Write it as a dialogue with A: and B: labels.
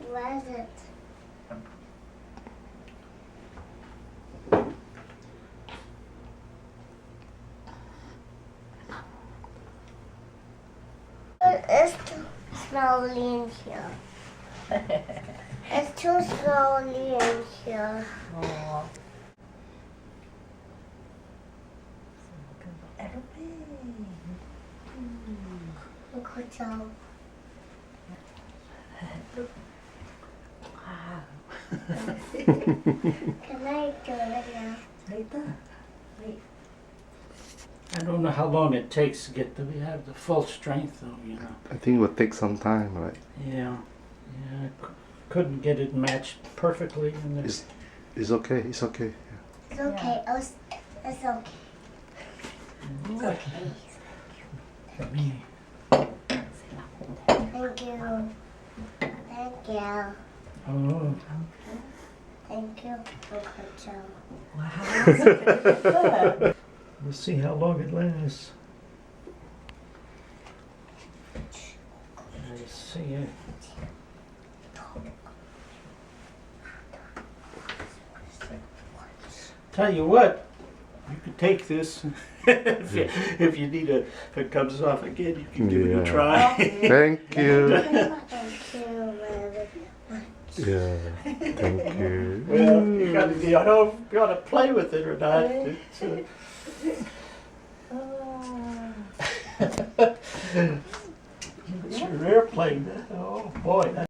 A: Was it? It's too slowly in here. It's too slowly in here.
B: Oh. Aeroplane.
A: Look what's out.
B: Wow.
A: Can I do it now?
B: Later. Wait.
C: I don't know how long it takes to get to have the full strength though, you know.
D: I think it will take some time, right?
C: Yeah. Yeah. Couldn't get it matched perfectly in the
D: It's okay. It's okay.
A: It's okay.
B: Yeah.
A: It's okay.
B: It's okay.
C: me.
A: Thank you. Thank you.
C: Oh.
A: Thank you, Uncle Joe.
B: Wow. Good.
C: We'll see how long it lasts. Let's see it. Tell you what, you could take this if you need a. If it comes off again, you can give it
D: Yeah.
C: a try.
D: Thank you.
A: Thank you very much.
D: Yeah. Thank you.
C: Well, you gotta, I don't know if you gotta play with it or not. It's,
B: Oh.
C: it's your airplane. Oh boy.